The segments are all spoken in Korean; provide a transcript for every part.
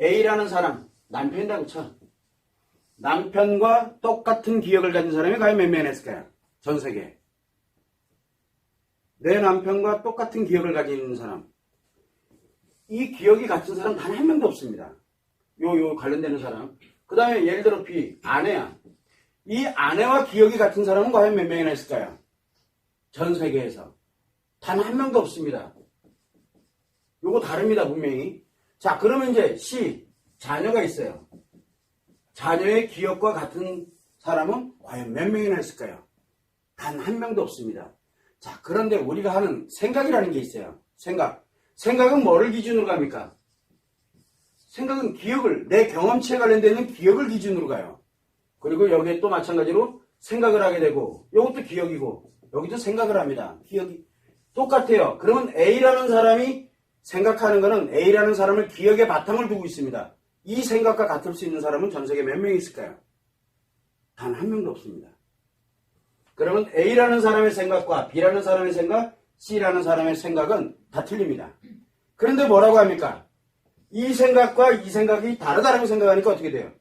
A라는 사람, 남편이라고 쳐. 남편과 똑같은 기억을 가진 사람이 과연 몇 명이나 있을까요? 전 세계에. 내 남편과 똑같은 기억을 가진 사람. 이 기억이 같은 사람 단 한 명도 없습니다. 요 관련되는 사람. 그 다음에 예를 들어 B, 아내야. 이 아내와 기억이 같은 사람은 과연 몇 명이나 있을까요? 전 세계에서. 단 한 명도 없습니다. 요거 다릅니다, 분명히. 자, 그러면 이제 C, 자녀가 있어요. 자녀의 기억과 같은 사람은 과연 몇 명이나 있을까요? 단 한 명도 없습니다. 자, 그런데 우리가 하는 생각이라는 게 있어요. 생각. 생각은 뭐를 기준으로 갑니까? 생각은 기억을, 내 경험치에 관련되는 기억을 기준으로 가요. 그리고 여기에 또 마찬가지로 생각을 하게 되고, 이것도 기억이고, 여기도 생각을 합니다. 기억이 똑같아요. 그러면 A라는 사람이 생각하는 것은 A라는 사람을 기억에 바탕을 두고 있습니다. 이 생각과 같을 수 있는 사람은 전 세계에 몇 명이 있을까요? 단 한 명도 없습니다. 그러면 A라는 사람의 생각과 B라는 사람의 생각, C라는 사람의 생각은 다 틀립니다. 그런데 뭐라고 합니까? 이 생각과 이 생각이 다르다고 생각하니까 어떻게 돼요?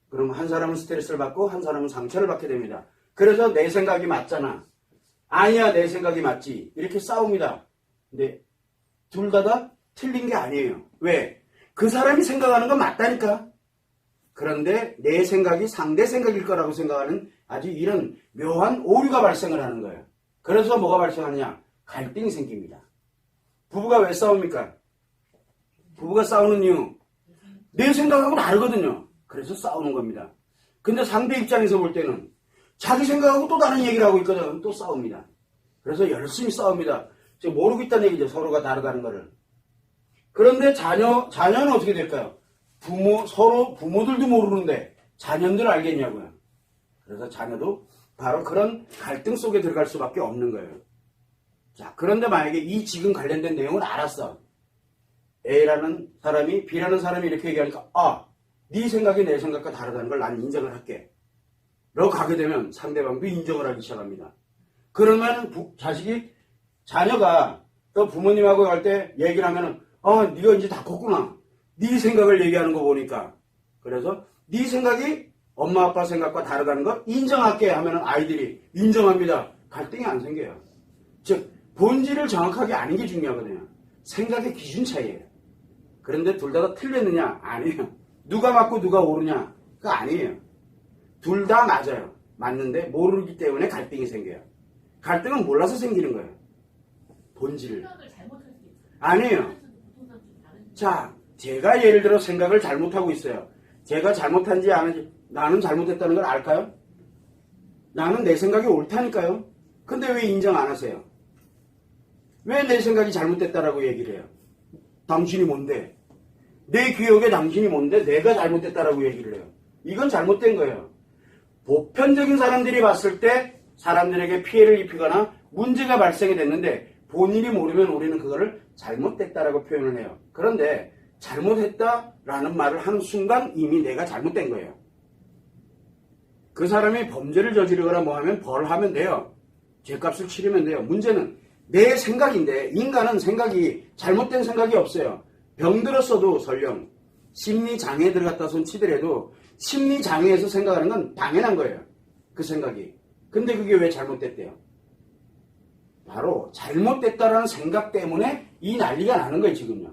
그럼 한 사람은 스트레스를 받고 한 사람은 상처를 받게 됩니다. 그래서 내 생각이 맞잖아. 아니야, 내 생각이 맞지. 이렇게 싸웁니다. 근데 둘 다 틀린 게 아니에요. 왜? 그 사람이 생각하는 건 맞다니까. 그런데 내 생각이 상대 생각일 거라고 생각하는 아주 이런 묘한 오류가 발생을 하는 거예요. 그래서 뭐가 발생하느냐? 갈등이 생깁니다. 부부가 왜 싸웁니까? 부부가 싸우는 이유, 내 생각하고 다르거든요. 그래서 싸우는 겁니다. 근데 상대 입장에서 볼 때는 자기 생각하고 또 다른 얘기를 하고 있거든. 또 싸웁니다. 그래서 열심히 싸웁니다. 지금 모르고 있다는 얘기죠. 서로가 다르다는 거를. 그런데 자녀는 어떻게 될까요? 부모들도 모르는데 자녀들 알겠냐고요. 그래서 자녀도 바로 그런 갈등 속에 들어갈 수밖에 없는 거예요. 자, 그런데 만약에 이 지금 관련된 내용을 알았어. A라는 사람이 B라는 사람이 이렇게 얘기하니까 네 생각이 내 생각과 다르다는 걸 난 인정을 할게. 라고 가게 되면 상대방도 인정을 하기 시작합니다. 그러면 자녀가 또 부모님하고 갈 때 얘기를 하면은 네가 이제 다 컸구나. 네 생각을 얘기하는 거 보니까. 그래서 네 생각이 엄마 아빠 생각과 다르다는 거 인정할게 하면은 아이들이 인정합니다. 갈등이 안 생겨요. 즉 본질을 정확하게 아는 게 중요하거든요. 생각의 기준 차이예요. 그런데 둘 다 틀렸느냐? 아니에요. 누가 맞고 누가 옳으냐? 그거 아니에요. 둘 다 맞아요. 맞는데 모르기 때문에 갈등이 생겨요. 갈등은 몰라서 생기는 거예요. 본질을. 아니에요. 자, 제가 예를 들어 생각을 잘못하고 있어요. 제가 잘못한지 아는지 나는 잘못했다는 걸 알까요? 나는 내 생각이 옳다니까요. 근데 왜 인정 안 하세요? 왜 내 생각이 잘못됐다라고 얘기를 해요? 당신이 뭔데? 내 기억에 당신이 뭔데? 내가 잘못됐다라고 얘기를 해요. 이건 잘못된 거예요. 보편적인 사람들이 봤을 때 사람들에게 피해를 입히거나 문제가 발생이 됐는데 본인이 모르면 우리는 그거를 잘못됐다라고 표현을 해요. 그런데 잘못했다라는 말을 하는 순간 이미 내가 잘못된 거예요. 그 사람이 범죄를 저지르거나 뭐하면 벌하면 돼요. 죄값을 치르면 돼요. 문제는 내 생각인데 인간은 생각이 잘못된 생각이 없어요. 병들었어도 설령 심리장애에 들어갔다 손 치더라도 심리장애에서 생각하는 건 당연한 거예요. 그 생각이. 근데 그게 왜 잘못됐대요? 바로 잘못됐다라는 생각 때문에 이 난리가 나는 거예요, 지금요.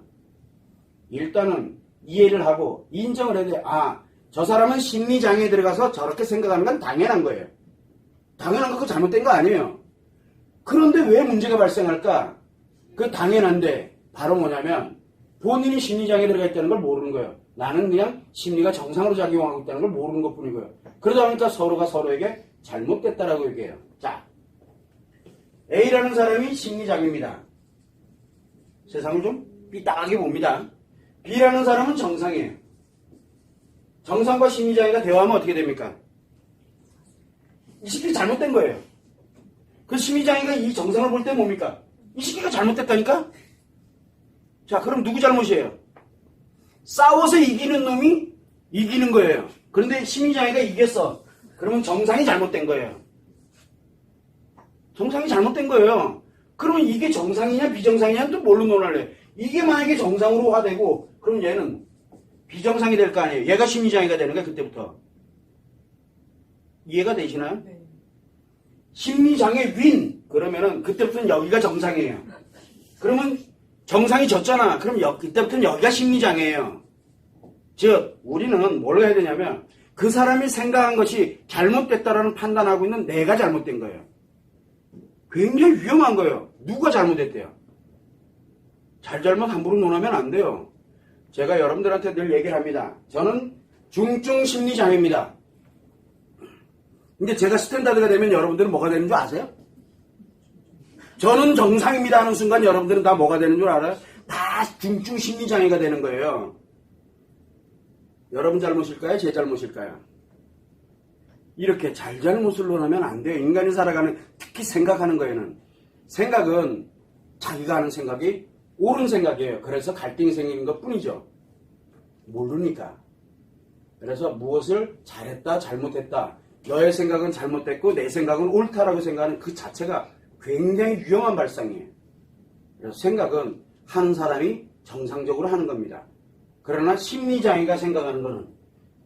일단은 이해를 하고 인정을 해야 돼요. 저 사람은 심리장애에 들어가서 저렇게 생각하는 건 당연한 거예요. 당연한 거 잘못된 거 아니에요. 그런데 왜 문제가 발생할까? 그 당연한데 바로 뭐냐면 본인이 심리장애에 들어가 있다는 걸 모르는 거예요. 나는 그냥 심리가 정상으로 작용하고 있다는 걸 모르는 것 뿐이고요. 그러다 보니까 서로가 서로에게 잘못됐다라고 얘기해요. 자, A라는 사람이 심리장애입니다. 세상을 좀 삐딱하게 봅니다. B라는 사람은 정상이에요. 정상과 심리장애가 대화하면 어떻게 됩니까? 이 새끼가 잘못된 거예요. 그 심리장애가 이 정상을 볼 때 뭡니까? 이 새끼가 잘못됐다니까? 자, 그럼 누구 잘못이에요? 싸워서 이기는 놈이 이기는 거예요. 그런데 심리장애가 이겼어. 그러면 정상이 잘못된 거예요. 정상이 잘못된 거예요. 그러면 이게 정상이냐 비정상이냐 또 뭘로 논할래? 이게 만약에 정상으로 화되고 그럼 얘는 비정상이 될 거 아니에요. 얘가 심리장애가 되는 거야, 그때부터. 이해가 되시나요? 네. 심리장애 윈! 그러면은 그때부터는 여기가 정상이에요. 그러면 정상이 졌잖아. 그럼 그때부터는 여기가 심리장애예요. 즉, 우리는 뭘 해야 되냐면 그 사람이 생각한 것이 잘못됐다라는 판단하고 있는 내가 잘못된 거예요. 굉장히 위험한 거예요. 누가 잘못했대요? 잘잘못 함부로 논하면 안 돼요. 제가 여러분들한테 늘 얘기를 합니다. 저는 중증 심리장애입니다. 근데 제가 스탠다드가 되면 여러분들은 뭐가 되는 줄 아세요? 저는 정상입니다 하는 순간 여러분들은 다 뭐가 되는 줄 알아요? 다 중증 심리장애가 되는 거예요. 여러분 잘못일까요? 제 잘못일까요? 이렇게 잘잘못을 논하면 안 돼요. 인간이 살아가는, 특히 생각하는 거에는. 생각은 자기가 하는 생각이 옳은 생각이에요. 그래서 갈등이 생기는 것 뿐이죠. 모르니까. 그래서 무엇을 잘했다, 잘못했다. 너의 생각은 잘못됐고 내 생각은 옳다라고 생각하는 그 자체가 굉장히 위험한 발상이에요. 그래서 생각은 하는 사람이 정상적으로 하는 겁니다. 그러나 심리장애가 생각하는 것은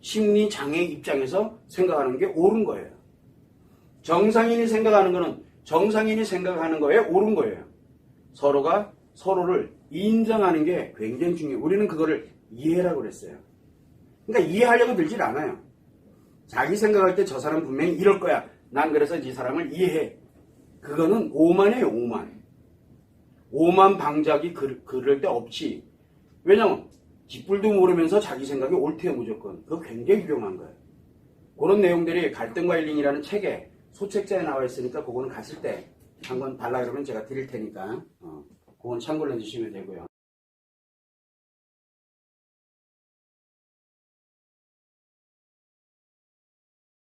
심리장애 입장에서 생각하는 게 옳은 거예요. 정상인이 생각하는 것은 정상인이 생각하는 거에 옳은 거예요. 서로가 서로를 인정하는 게 굉장히 중요해요. 우리는 그거를 이해라고 그랬어요. 그러니까 이해하려고 들질 않아요. 자기 생각할 때 저 사람 분명히 이럴 거야. 난 그래서 이 사람을 이해해. 그거는 오만이에요, 오만. 오만 방작이 그럴 때 없지. 왜냐면 뒷불도 모르면서 자기 생각이 옳대요, 무조건. 그거 굉장히 위험한 거예요. 그런 내용들이 갈등과 힐링이라는 책에 소책자에 나와 있으니까 그거는 갔을 때 한 권 달라 그러면 제가 드릴 테니까 그건 참고를 해주시면 되고요.